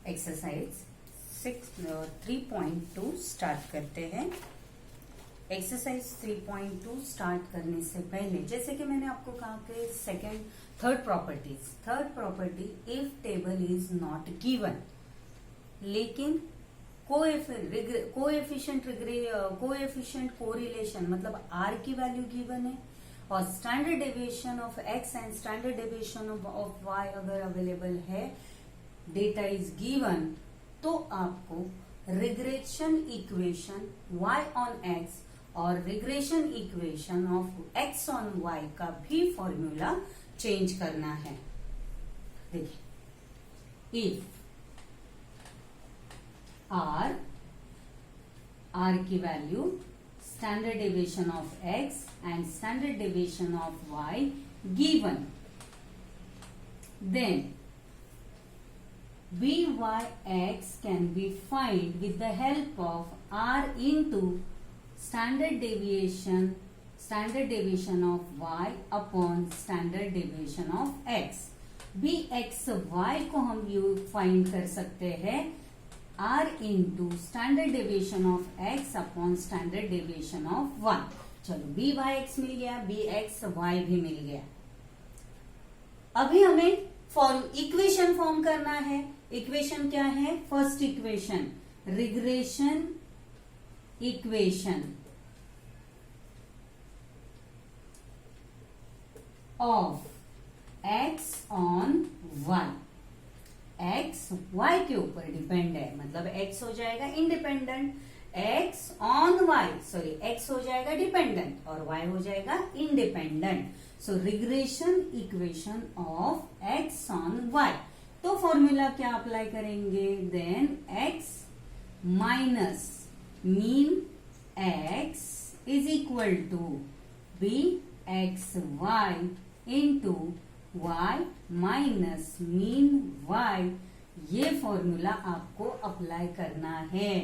Exercise 3.2 start करते हैं। Exercise 3.2 start करने से पहले जैसे कि मैंने आपको कहा कि third property if table is not given, लेकिन कोएफिशिएंट कोरिलेशन मतलब आर की वैल्यू गिवन है और standard deviation of X and standard deviation of Y अगर अवेलेबल है, डेटा इज गिवन, तो आपको regression equation y on x और regression equation of x on y का भी फॉर्मूला चेंज करना है। देखिए, इफ r की value standard deviation of x and standard deviation of y given, then byx can be found with the help of r into standard deviation of y upon standard deviation of x। bxy को हम find कर सकते हैं r into standard deviation of x upon standard deviation of y। चलो byx मिल गया, bxy भी मिल गया। अभी हमें इक्वेशन फॉर्म करना है। इक्वेशन क्या है? First equation regression equation of x on y। x y के ऊपर डिपेंड है, मतलब x हो जाएगा independent, x on y x हो जाएगा डिपेंडेंट और y हो जाएगा independent. So regression equation of x on y, तो फॉर्मूला क्या अप्लाई करेंगे? Then x minus mean x is equal to bxy into y minus mean y। ये formula आपको अप्लाई करना है,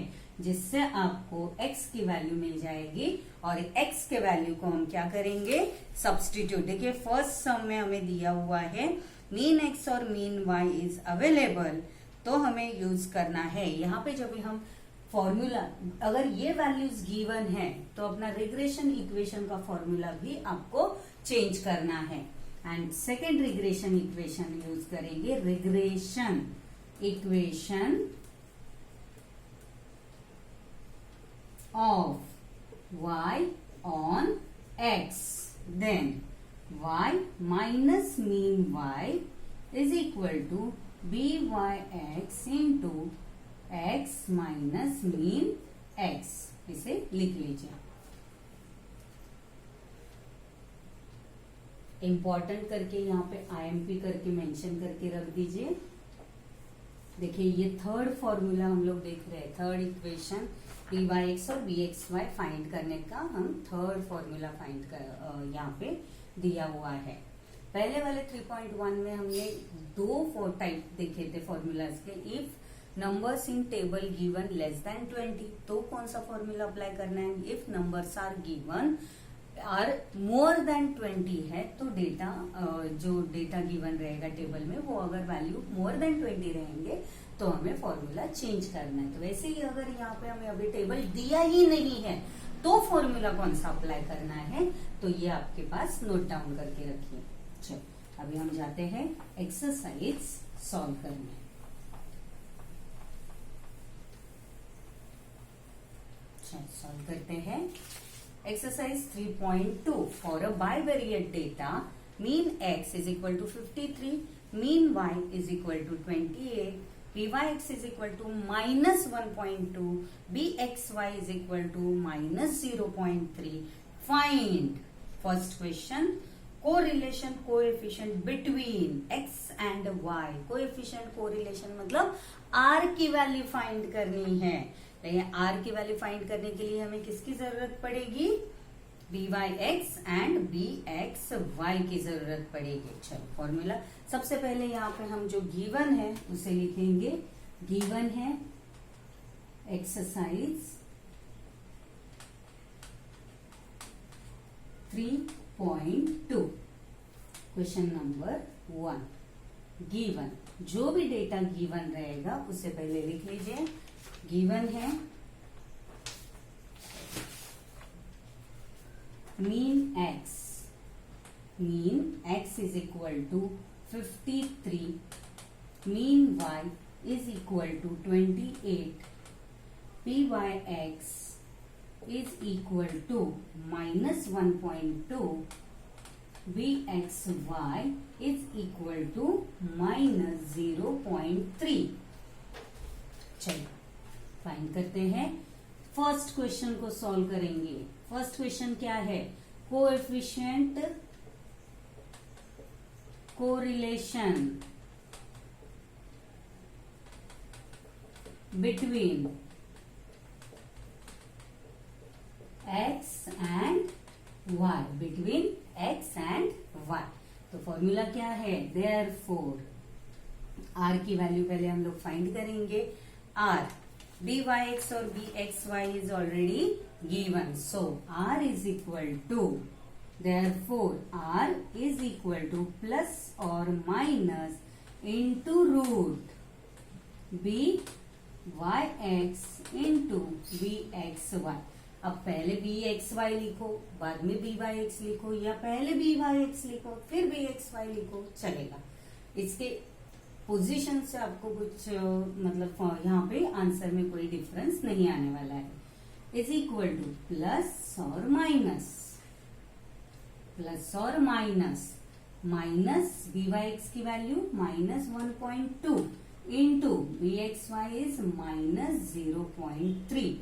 जिससे आपको x की वैल्यू मिल जाएगी और x के वैल्यू को हम क्या करेंगे? सब्स्टिट्यूट। देखिए, फर्स्ट सम में हमें दिया हुआ है मीन x और मीन y इज अवेलेबल, तो हमें यूज करना है। यहाँ पे जब भी हम फॉर्मूला, अगर ये वैल्यूज गिवन है तो अपना रिग्रेशन इक्वेशन का फॉर्मूला भी आपको चेंज करना है। And second regression equation use करेंगे, regression equation of y on x, then y minus mean y is equal to byx into x minus mean x। इसे लिख लीजिए। इंपॉर्टेंट करके यहाँ पे IMP करके मेंशन करके रख दीजिए। देखिए, ये थर्ड फॉर्मूला हम लोग देख रहे हैं, थर्ड इक्वेशन byx और bxy फाइंड करने का हम थर्ड फॉर्मूला फाइंड कर यहाँ पे दिया हुआ है। पहले वाले 3.1 में हमने दो टाइप देखे थे फॉर्मूलाज के। If numbers in table given less than 20, तो कौन सा फॉर्मूला अप्लाई करना है? If numbers are given are more than 20 है, तो डेटा जो डेटा गिवन रहेगा टेबल में, वो अगर वैल्यू मोर देन 20 रहेंगे तो हमें फॉर्मूला चेंज करना है। तो वैसे ही अगर यहाँ पे हमें अभी टेबल दिया ही नहीं है तो फॉर्मूला कौन सा अप्लाई करना है, तो ये आपके पास नोट डाउन करके रखिए। चलो, अभी हम जाते हैं एक्सरसाइज सॉल्व करने। सॉल्व करते हैं exercise 3.2। For a bivariate data mean x is equal to 53, mean y is equal to 28, byx is equal to minus 1.2, bxy is equal to minus 0.3. Find, first question, correlation coefficient between x and y। coefficient correlation मतलब r की value find करनी है। लेकिन r की value find करने के लिए हमें किसकी जरूरत पड़ेगी? byx एंड bxy की जरूरत पड़ेगी। चलो, फॉर्मूला सबसे पहले यहाँ पे हम जो गिवन है उसे लिखेंगे। गिवन है एक्सरसाइज 3.2, क्वेश्चन नंबर 1। गिवन, जो भी डेटा गिवन रहेगा उसे पहले लिख लीजिए। गिवन है mean x is equal to 53, mean y is equal to 28, py(x) is equal to -1.2, bxy is equal to -0.3। चलिए फाइंड करते हैं। फर्स्ट क्वेश्चन को सॉल्व करेंगे। फर्स्ट क्वेश्चन क्या है? Coefficient correlation between x and y, between x and y। तो formula क्या है? देयरफॉर r की वैल्यू पहले हम लोग फाइंड करेंगे। r byx और bxy is already given, so r is equal to, therefore r is equal to plus or minus into root byx into bxy। अब पहले bxy लिखो, बाद में byx लिखो, या पहले byx लिखो फिर bxy लिखो, चलेगा। इसके पोजीशन से आपको कुछ मतलब यहाँ पे आंसर में कोई डिफरेंस नहीं आने वाला है। इज इक्वल टू प्लस और माइनस byx की value -1.2 into bxy is -0.3,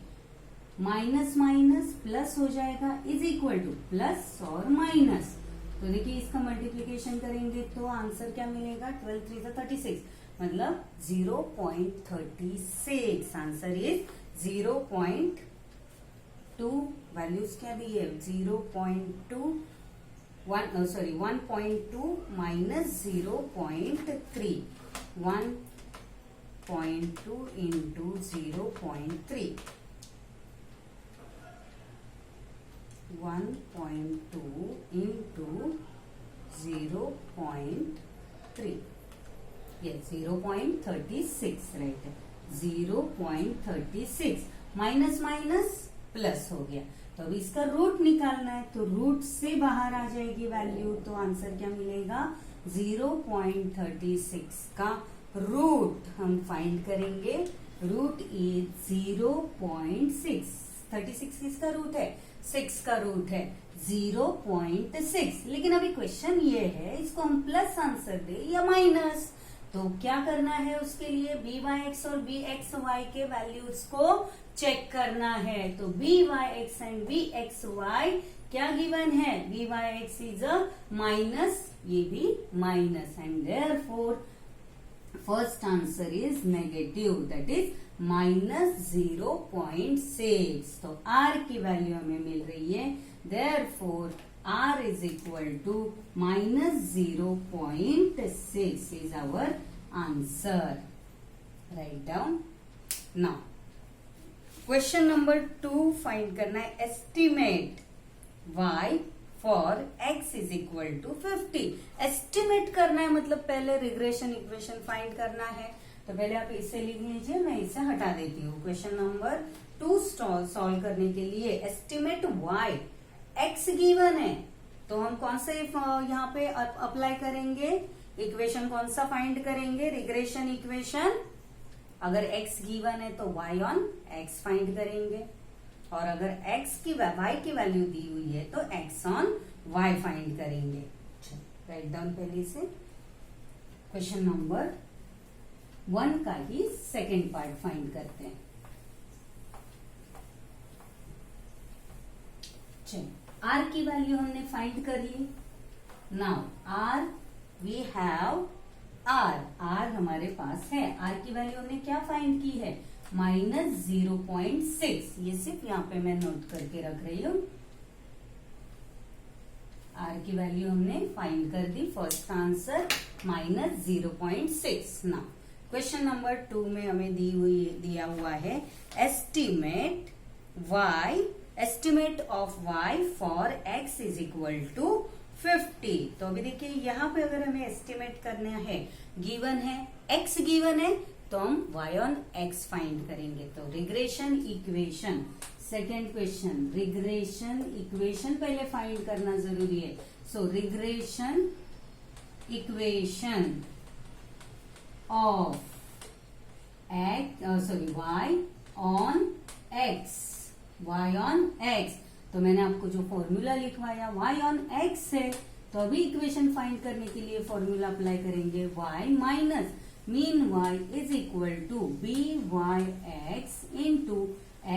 minus minus plus हो जाएगा, इज इक्वल टू प्लस और माइनस। तो देखिए इसका मल्टीप्लिकेशन करेंगे तो आंसर क्या मिलेगा? 12 3 36, मतलब 0.36। आंसर इज 0.2, वैल्यूज क्या दी है? 1.2 minus 0.3, 1.2 into 0.3, 1.2 into 0.3, yes 0.36, right है 0.36। माइनस माइनस प्लस हो गया, तो अब इसका रूट निकालना है, तो रूट से बाहर आ जाएगी वैल्यू, तो आंसर क्या मिलेगा? 0.36 का रूट हम फाइंड करेंगे। रूट इज 0.6, 36 किसका रूट है? 6 का रूट है 0.6। लेकिन अभी क्वेश्चन ये है इसको हम प्लस आंसर दे या माइनस, तो क्या करना है उसके लिए? byx और bxy के वैल्यूज को चेक करना है। तो byx एंड bxy क्या गिवन है? byx इज अ माइनस, ये भी minus, and therefore first answer is negative, that is -0.6। तो r की वैल्यू हमें मिल रही है, therefore r is equal to -0.6 is our answer. Right down. Now question number 2 find करना है estimate y for x is equal to 50। Estimate करना है मतलब पहले रिग्रेशन इक्वेशन फाइंड करना है, तो पहले आप इसे लिख लीजिए, मैं इसे हटा देती हूँ। क्वेश्चन नंबर 2 सॉल्व करने के लिए एस्टिमेट y, x गिवन है, तो हम कौन से यहाँ पे अप्लाई करेंगे? इक्वेशन कौन सा फाइंड करेंगे? Regression equation. अगर x गिवन है तो y ऑन x फाइंड करेंगे, और अगर y की वैल्यू दी हुई है तो x ऑन y फाइंड करेंगे। राइट डाउन पहले से। क्वेश्चन नंबर 1 का ही सेकेंड पार्ट फाइंड करते हैं। चलिए r की वैल्यू हमने फाइंड कर ली। Now r we have r हमारे पास है। r की वैल्यू हमने क्या फाइंड की है? -0.6। ये सिर्फ यहाँ पे मैं नोट करके रख रही हूँ। r की वैल्यू हमने फाइंड कर दी। First answer -0.6। Now question number 2 में हमें दिया हुआ है estimate of y for x is equal to 50। तो अभी देखिए यहाँ पे अगर हमें एस्टिमेट करना है, गिवन है x गिवन है, तो हम y ऑन x फाइंड करेंगे। तो regression equation, second question, regression equation पहले फाइंड करना जरूरी है। So regression equation of y on x। तो मैंने आपको जो फॉर्मूला लिखवाया y ऑन x है, तो अभी इक्वेशन फाइंड करने के लिए फॉर्मूला अप्लाई करेंगे। y minus mean y is equal to b y x into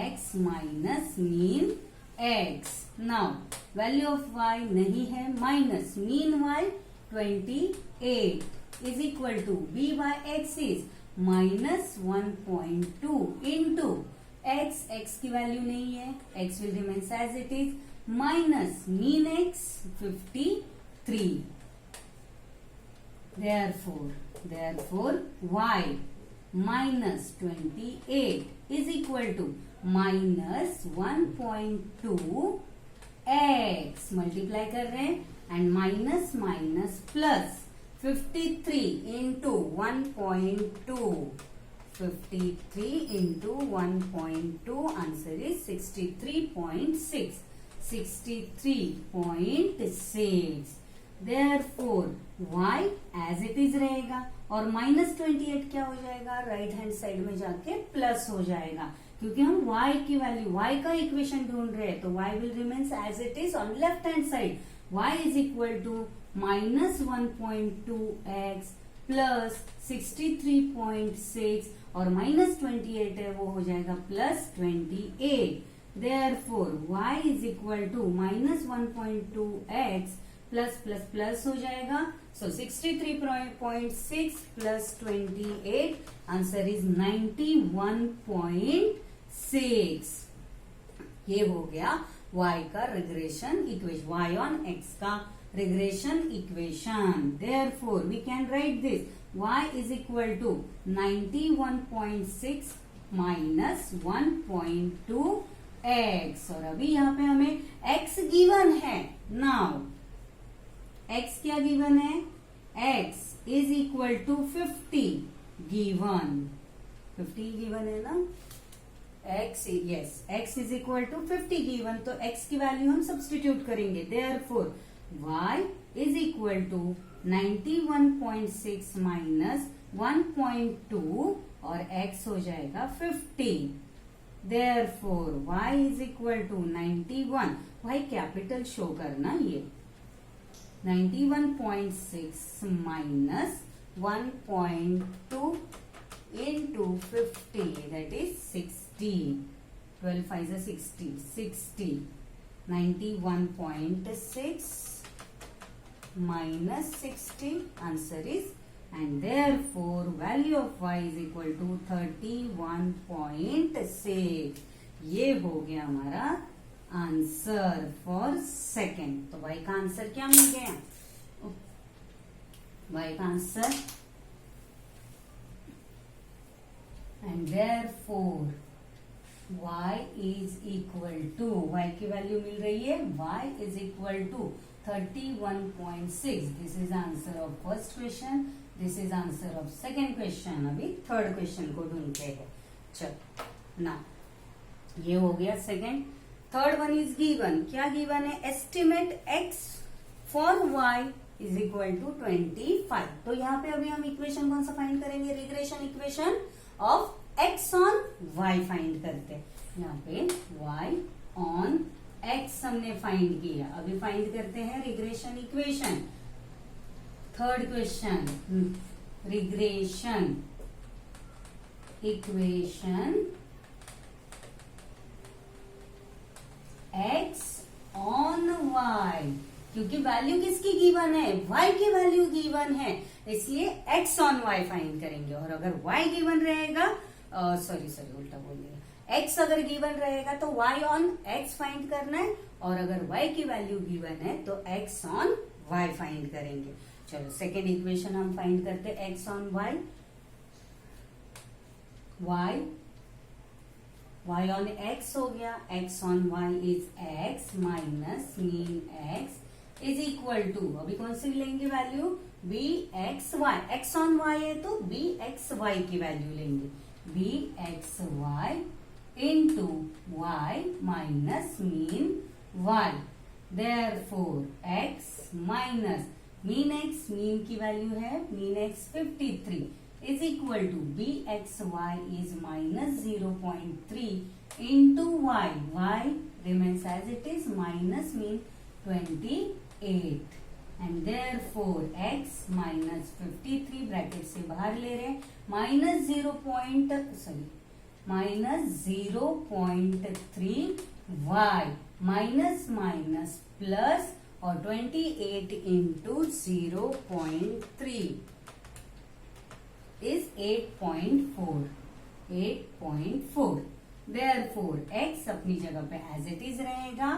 x minus mean x। Now value of y नहीं है, minus mean y 28 is equal to b y x is minus 1.2 into x की value नहीं है, x will remains as it is, minus mean x 53। therefore y minus 28 is equal to minus 1.2 x, multiply कर रहे हैं, and minus minus plus 53 into 1.2, 53 into 1.2, answer is 63.6, 63.6। Therefore y as it is रहेगा और minus 28 क्या हो जाएगा, right hand side में जाके प्लस हो जाएगा, क्योंकि हम y की वैल्यू, y का इक्वेशन ढूंढ रहे हैं, तो y will remains as it is on left hand side। y is equal to minus 1.2x plus 63.6 और माइनस 28 है, वो हो जाएगा plus 28। Therefore y is equal to minus 1.2x plus plus plus हो जाएगा, सो 63.6 प्लस 28, आंसर इज 91.6। ये हो गया y का regression equation, y on x का regression equation. Therefore we can write this, y is equal to 91.6 minus 1.2 x। और अभी यहाँ पे हमें x गिवन है। नाउ x क्या गिवन है, x is equal to 50 given, 50 given है ना, x x is equal to 50 given, तो x की वैल्यू हम सब्स्टिट्यूट करेंगे। Therefore y is equal to 91.6 minus 1.2 और x हो जाएगा 50। Therefore y is equal to 91, y capital show करना, ये 91.6 minus 1.2 into 50, that is 60, 12 5 is 60, 60, 91.6 minus 60, answer is, and therefore value of y is equal to 31.6। ये हो गया हमारा answer for second. तो y का आंसर क्या मिल गया, y का answer, and therefore y is equal to, y की वैल्यू मिल रही है, y is equal to 31.6। This is answer of first question, this is answer of second question. अभी third question को ढूंढते हैं। चलो ना, ये हो गया second. Third one is given, क्या गिवन है, estimate x for y is equal to 25। तो यहाँ पे अभी हम इक्वेशन कौन सा फाइंड करेंगे, regression equation of x on y find करते हैं। यहाँ पे y ऑन x हमने फाइंड किया, अभी फाइंड करते हैं regression equation. Third question, regression equation x on y, क्योंकि वैल्यू किसकी गिवन है, y की वैल्यू गिवन है, इसलिए x ऑन y फाइंड करेंगे। और अगर y गिवन रहेगा, सॉरी उल्टा बोल दिया, x अगर गिवन रहेगा तो y ऑन x फाइंड करना है, और अगर y की वैल्यू गिवन है तो x ऑन y फाइंड करेंगे। चलो सेकेंड इक्वेशन हम फाइंड करते हैं, x on y, y on x हो गया, x on y is x minus mean x is equal to, अभी कौन सी लेंगे value, b x y, x on y है तो बी एक्स वाई की वैल्यू लेंगे, b x y into y minus mean y, therefore x minus mean x, mean की value है mean x 53 is equal to b x y is minus 0.3 into y, y remains as it is minus mean 28 and therefore x minus 53 bracket से बाहर ले रहे हैं, minus minus 0.3 y minus minus plus और 28 into 0.3 is 8.4, 8.4। Therefore x अपनी जगह पे as it is रहेगा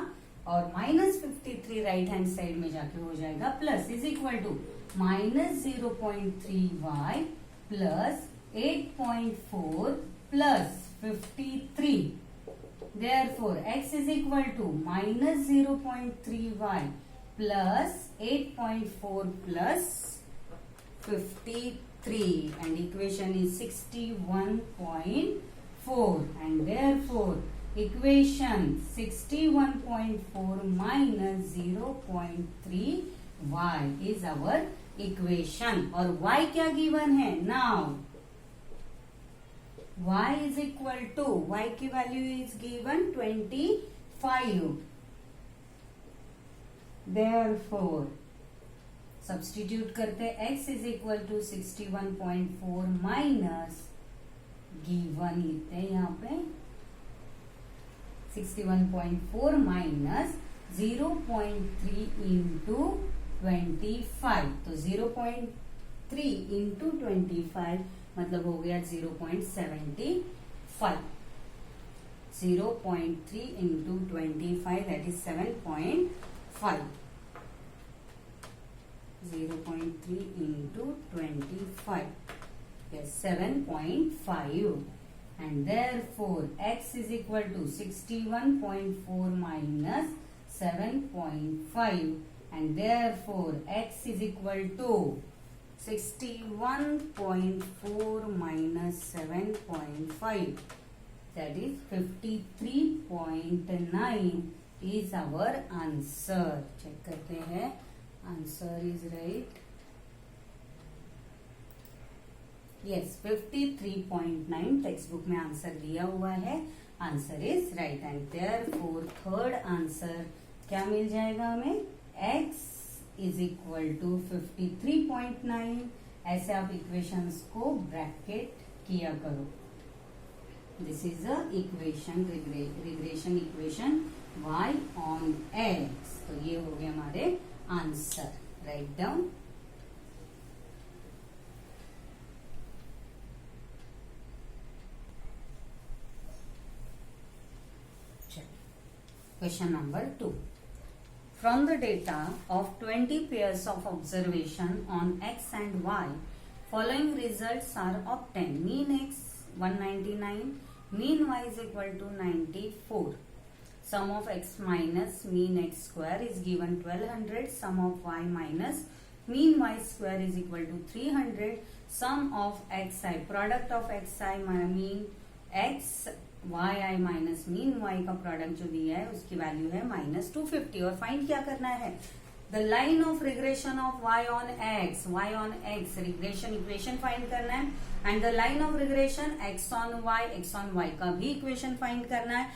और माइनस 53 राइट हैंड साइड में जाके हो जाएगा plus, is equal to minus 0.3y plus 8.4 plus 53, therefore x is equal to minus 0.3y plus 8.4 plus 53 and equation is 61.4 and therefore equation 61.4 minus 0.3 y is our equation और y क्या given है, now y is equal to, y की value is given 25, therefore substitute करते x is equal to 61.4 minus given लिखते हैं यहाँ पे 61.4 minus 0.3 into 25, तो 0.3 इंटू 25 मतलब हो गया 0.75, 0.3 into 25 that is 7.5, 0.3 into 25, yes 7.5 and therefore x is equal to 61.4 minus 7.5 and therefore x is equal to 61.4 minus 7.5 that is 53.9 is our answer। Check करते हैं, answer is right, yes 53.9 text book में answer दिया हुआ है, answer is right and therefore third answer क्या मिल जाएगा हमें, x is equal to 53.9, ऐसे आप इक्वेशंस को ब्रैकेट किया करो, this is a equation, regression equation y on x, तो ये हो गए हमारे answer, right down. Question number 2. From the data of 20 pairs of observation on x and y, following results are obtained. Mean x 199, mean y is equal to 94. Sum of x minus mean x square is given 1200. Sum of y minus mean y square is equal to 300. Sum of xi, product of xi mean x yi minus mean y का product जो दिया है उसकी value है minus 250 और find क्या करना है, the line of regression of y on x, regression equation find करना है and the line of regression x on y का भी इक्वेशन फाइंड करना है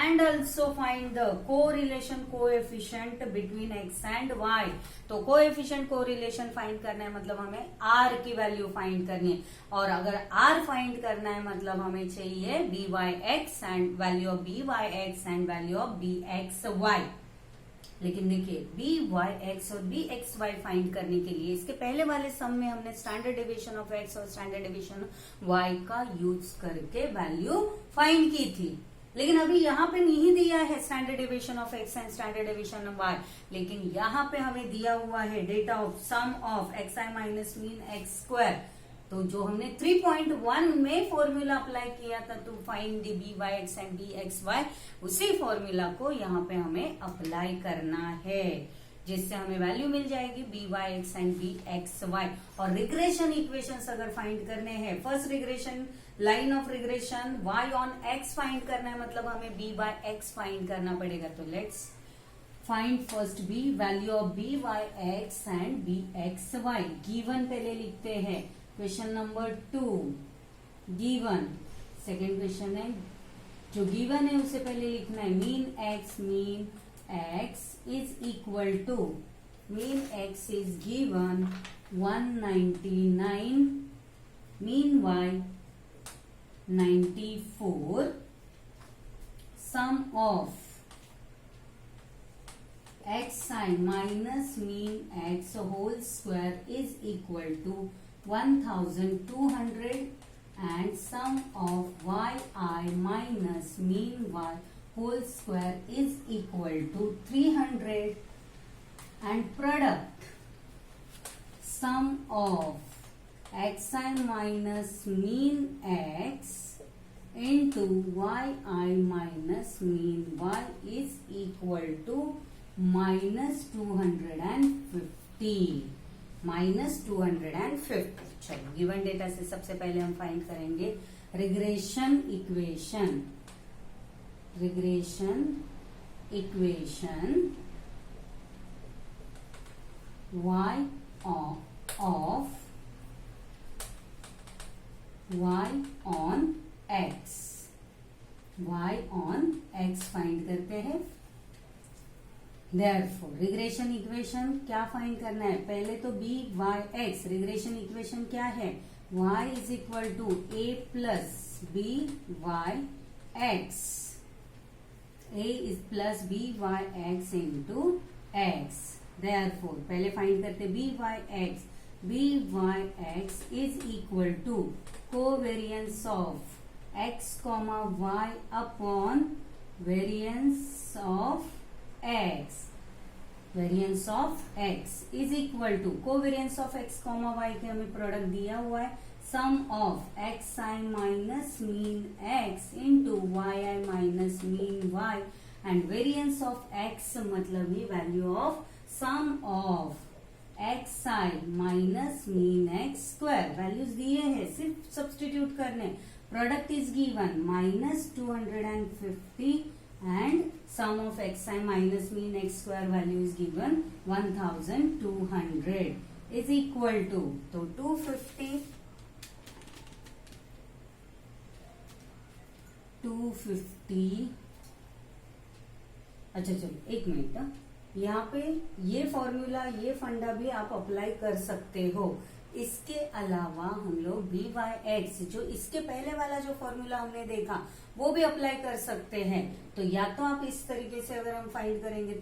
and also find the correlation coefficient between x and y, तो coefficient correlation find करना है मतलब हमें r की वैल्यू फाइंड करनी है और अगर r फाइंड करना है मतलब हमें चाहिए byx and value of byx and value of bxy। लेकिन देखिए byx और bxy फाइंड करने के लिए इसके पहले वाले सम में हमने स्टैंडर्ड डेविएशन ऑफ x और स्टैंडर्ड डेविएशन ऑफ y का यूज करके वैल्यू फाइंड की थी, लेकिन अभी यहाँ पे नहीं दिया है standard deviation of x and standard deviation of y, लेकिन यहाँ पे हमें दिया हुआ है data of sum of xi minus mean x square, तो जो हमने 3.1 में फॉर्मूला अप्लाई किया था to find the byx and bxy, उसी फॉर्मूला को यहाँ पे हमें अप्लाई करना है। जिससे हमें वैल्यू मिल जाएगी b y x and b x y. और रिग्रेशन इक्वेशंस अगर फाइंड करने हैं, first regression line of regression y on x find करना है, मतलब हमें b बाय x फाइंड करना पड़ेगा। तो let's find first b, value of b by x and b x y। Given पहले लिखते हैं, question number 2 given. Second question है, जो गिवन है उसे पहले लिखना है, mean x is equal to, mean x is given 199, mean y 94, sum of xi minus mean x whole square is equal to 1200 and sum of yi minus mean y whole square is equal to 300 and product sum of xi minus mean x into yi minus mean y is equal to minus 250, minus 250। चलो given data से सबसे पहले हम find करेंगे regression equation, regression equation y of y on x, y on x find करते हैं। Therefore regression equation क्या find करना है, पहले तो b y x, regression equation क्या है, y is equal to a plus b y x, a is plus b y x into x. Therefore पहले फाइंड करते b y x, b y x is equal to covariance of x comma y upon variance of x, variance of x is equal to covariance of x comma y के हमें product दिया हुआ है, sum of x i minus mean x into y i minus mean y and variance of x मतलब ही value of sum of x i minus mean x square. Values दिए हैं, सिर्फ सब्सटीट्यूट करने। Product is given minus 250 and sum of xi minus mean x square value is given 1200 is equal to, तो 250। अच्छा चलो एक मिनट, यहाँ पे ये फॉर्मूला, ये फंडा भी आप अप्लाई कर सकते हो। इसके अलावा हम लोग बी वाई एक्स, जो इसके पहले वाला जो फॉर्मूला हमने देखा वो भी अप्लाई कर सकते हैं। तो या तो आप इस तरीके से अगर हम फाइंड करेंगे